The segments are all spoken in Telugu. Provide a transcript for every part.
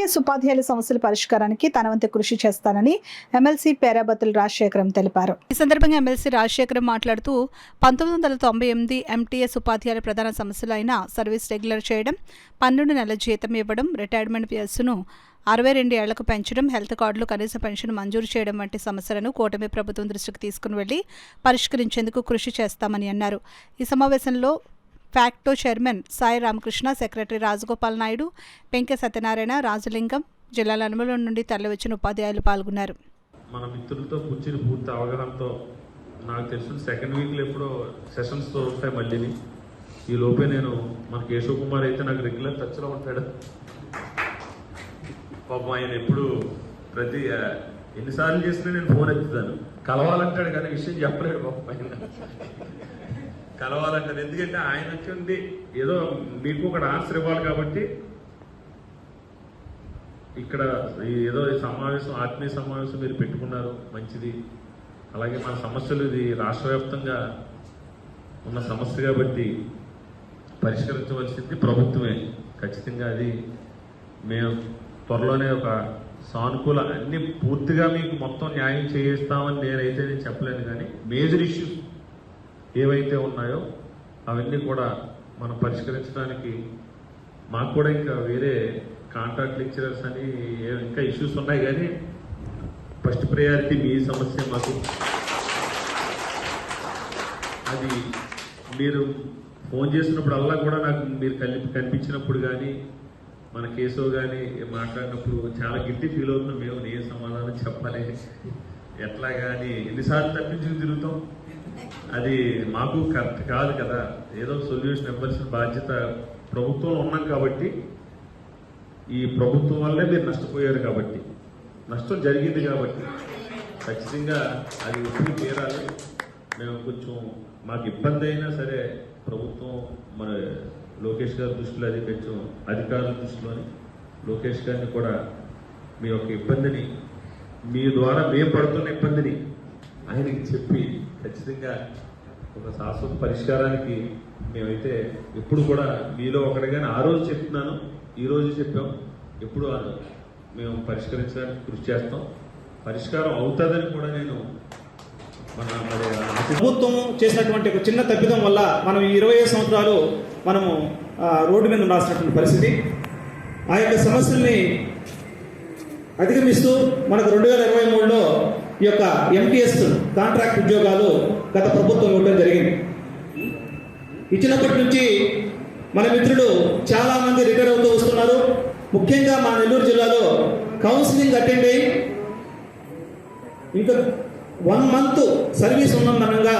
ఎంటీఎస్ ఉపాధ్యాయుల సమస్యల పరిష్కారానికి తన వంతు కృషి చేస్తానని ఎమ్మెల్సీ పేరాబత్తుల రాజశేఖరం తెలిపారు. ఈ సందర్భంగా ఎమ్మెల్సీ రాజశేఖరం మాట్లాడుతూ 1998 ఎంటీఎస్ ఉపాధ్యాయుల ప్రధాన సమస్యలు అయిన సర్వీస్ రెగ్యులర్ చేయడం, 12 నెలల జీతం ఇవ్వడం, రిటైర్మెంట్ వయస్సును 62 ఏళ్లకు పెంచడం, హెల్త్ కార్డులు, కనీస పెన్షన్ మంజూరు చేయడం వంటి సమస్యలను కూటమి ప్రభుత్వం దృష్టికి తీసుకుని వెళ్లి పరిష్కరించేందుకు కృషి చేస్తామని అన్నారు. ఈ సమావేశంలో facto chairman Sai Ramakrishna, secretary Rajagopal Naidu, Penke Satyanarayana, Rajalingam, జిల్లాల అనుమల నుండి తరలివచ్చిన ఉపాధ్యాయులు పాల్గొన్నారు. మన మిత్రులతో కూర్చుని పూర్తి అవగాహనతో నాకు తెలిసిన సెకండ్ వీక్లో ఎప్పుడో సెషన్స్ ఉంటాయి. మళ్ళీ ఈ లోపే నేను మన కేశవ్ కుమార్ అయితే నాకు రెగ్యులర్ టచ్లో ఉంటాడు. పాపం ఆయన ఎప్పుడు ప్రతి ఎన్నిసార్లు చేసినా నేను ఫోన్ ఎత్తుతాను. కలవాలంటాడు కానీ విషయం చెప్పలేడు పాపం. ఆయన కలవాలంటారు ఎందుకంటే ఆయనకి ఏదో మీకు ఒక ఆన్సర్ ఇవ్వాలి కాబట్టి ఇక్కడ ఏదో సమావేశం, ఆత్మీయ సమావేశం మీరు పెట్టుకున్నారు, మంచిది. అలాగే మన సమస్యలు ఇది రాష్ట్ర వ్యాప్తంగా ఉన్న సమస్య కాబట్టి పరిష్కరించవలసింది ప్రభుత్వమే. ఖచ్చితంగా అది మేము త్వరలోనే ఒక సానుకూల అన్ని పూర్తిగా మీకు మొత్తం న్యాయం చేయిస్తామని నేనైతే చెప్పలేను, కానీ మేజర్ ఇష్యూస్ ఏవైతే ఉన్నాయో అవన్నీ కూడా మనం పరిష్కరించడానికి మాకు కూడా ఇంకా వేరే కాంట్రాక్ట్ లెక్చరర్స్ అని ఇంకా ఇష్యూస్ ఉన్నాయి, కానీ ఫస్ట్ ప్రయారిటీ మీ సమస్య మాకు. అది మీరు ఫోన్ చేసినప్పుడల్లా కూడా నాకు మీరు కనిపించినప్పుడు కానీ మన కేశవ్ కానీ మాట్లాడినప్పుడు చాలా గిట్టి ఫీల్ అవుతున్నాం. మేము ఏ సమాధానం చెప్పాలి, ఎట్లా కానీ ఎన్నిసార్లు తప్పించుకుని తిరుగుతాం. అది మాకు కరెక్ట్ కాదు కదా. ఏదో సొల్యూషన్ ఇవ్వాల్సిన బాధ్యత ప్రభుత్వంలో ఉన్నాం కాబట్టి, ఈ ప్రభుత్వం వల్లే మీరు నష్టపోయారు కాబట్టి, నష్టం జరిగింది కాబట్టి ఖచ్చితంగా అది ఒప్పి తీరాలి. మేము కొంచెం మాకు ఇబ్బంది అయినా సరే ప్రభుత్వం మన లోకేష్ గారి దృష్టిలో అది కొంచెం అధికారుల దృష్టిలోని లోకేష్ గారిని కూడా మీ యొక్క ఇబ్బందిని, మీ ద్వారా మేము పడుతున్న ఇబ్బందిని ఆయనకి చెప్పి ఖచ్చితంగా ఒక శాశ్వత పరిష్కారానికి మేమైతే ఎప్పుడు కూడా మీలో ఒకటిగానే ఆ రోజు చెప్తున్నాను, ఈరోజు చెప్పాం, ఎప్పుడు మేము పరిష్కరించడానికి కృషి చేస్తాం. పరిష్కారం అవుతుందని కూడా నేను ప్రభుత్వం చేసినటువంటి ఒక చిన్న తప్పిదం వల్ల మనం 25 సంవత్సరాలు మనము రోడ్డు మీద ఉండాల్సినటువంటి పరిస్థితి. ఆ యొక్క సమస్యల్ని అధిగమిస్తూ మనకు 2023లో ఈ యొక్క ఎంటీఎస్ కాంట్రాక్ట్ ఉద్యోగాలు గత ప్రభుత్వం ఇవ్వడం జరిగింది. ఇచ్చినప్పటి నుంచి మన మిత్రులు చాలా మంది రిటైర్ అవుతూ వస్తున్నారు. ముఖ్యంగా మా నెల్లూరు జిల్లాలో కౌన్సిలింగ్ అటెండ్ అయ్యి ఇంకా 1 మంత్ సర్వీస్ ఉన్నందున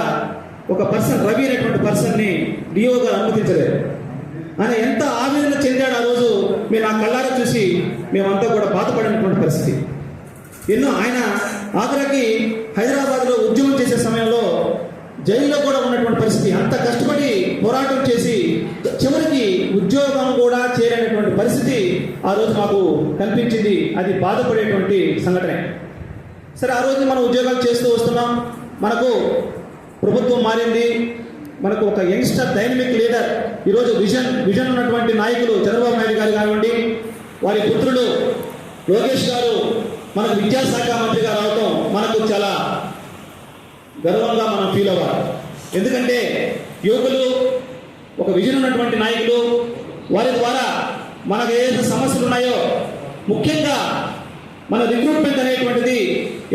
ఒక పర్సన్, రవి అనేటువంటి పర్సన్ని డిఓ గారు అనుమతించలేదు. ఆయన ఎంత ఆవేదన చెందాడు ఆ రోజు మేము ఆ కళ్ళారా చూసి మేమంతా కూడా బాధపడినటువంటి పరిస్థితి. ఎన్నో ఆయన ఆఖరికి హైదరాబాద్లో ఉద్యమం చేసే సమయంలో జైల్లో కూడా ఉన్నటువంటి పరిస్థితి. అంత కష్టపడి పోరాటం చేసి చివరికి ఉద్యోగం కూడా చేరేటువంటి పరిస్థితి ఆ రోజు మాకు కనిపించింది. అది బాధపడేటువంటి సంఘటనే. సరే, ఆ రోజు మనం ఉద్యోగాలు చేస్తూ వస్తున్నాం. మనకు ప్రభుత్వం మారింది. మనకు ఒక యంగ్స్టర్ డైనమిక్ లీడర్, ఈరోజు విజన్ ఉన్నటువంటి నాయకులు చంద్రబాబు నాయుడు గారు కానివ్వండి, వారి పుత్రుడు లోకేష్ గారు మనకు విద్యాశాఖ మంత్రిగా రావటం మనకు చాలా గర్వంగా మనం ఫీల్ అవ్వాలి. ఎందుకంటే యువకులు, ఒక విజన్ ఉన్నటువంటి నాయకులు, వారి ద్వారా మనకు ఏదైతే సమస్యలు ఉన్నాయో, ముఖ్యంగా మన రిక్రూట్మెంట్ అనేటువంటిది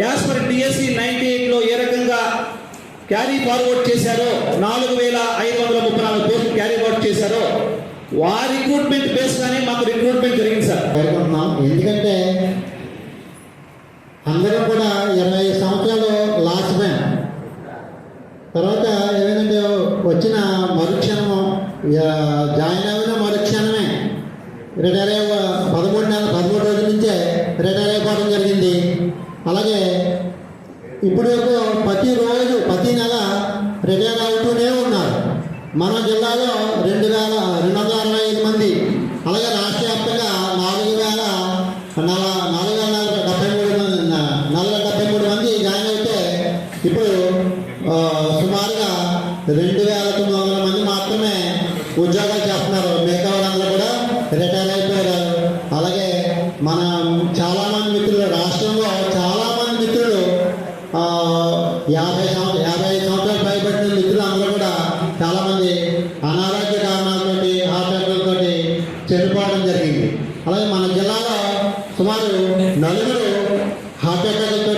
యాజ్ పర్ డిఎస్సి 98లో ఏ రకంగా క్యారీ ఫార్వర్డ్ చేశారో, 4534 పోస్టులు క్యారీ ఫార్వర్డ్ చేశారో, వారి రిక్రూట్మెంట్ బేస్ గానే మాకు రిక్రూట్మెంట్ జరిగింది సార్. ఎందుకంటే అందరం కూడా 25 సంవత్సరాలు లాస్ట్ బ్యాన్ తర్వాత ఏమైందంటే వచ్చిన మరుక్షణము జాయిన్ అయిన మరుక్షణమే రిటైర్ అయ్యే 13 రోజుల నుంచే రిటైర్ అయిపోవడం జరిగింది. అలాగే ఇప్పుడు ప్రతిరోజు ప్రతి నెల రిటైర్ అవుతూనే ఉన్నారు. మన జిల్లాలో 2265 మంది, అలాగే రాష్ట్ర వ్యాప్తంగా 4,473 మంది జాయిన్ అయితే ఇప్పుడు సుమారుగా 2,900 మంది మాత్రమే ఉద్యోగాలు చేస్తున్నారు. మిగతా వాళ్ళందరూ కూడా రిటైర్ అయిపోయారు. అలాగే మన చాలామంది మిత్రులు, రాష్ట్రంలో చాలామంది మిత్రులు 55 సంవత్సరాలు పైబడిన మిత్రులు అందరూ కూడా చాలామంది అనారోగ్య కారణాలతోటి హార్ట్ అటాక్లతోటి చనిపోవడం జరిగింది. అలాగే మన జిల్లాలో సుమారు 4 హార్ట్ అటాక్లతో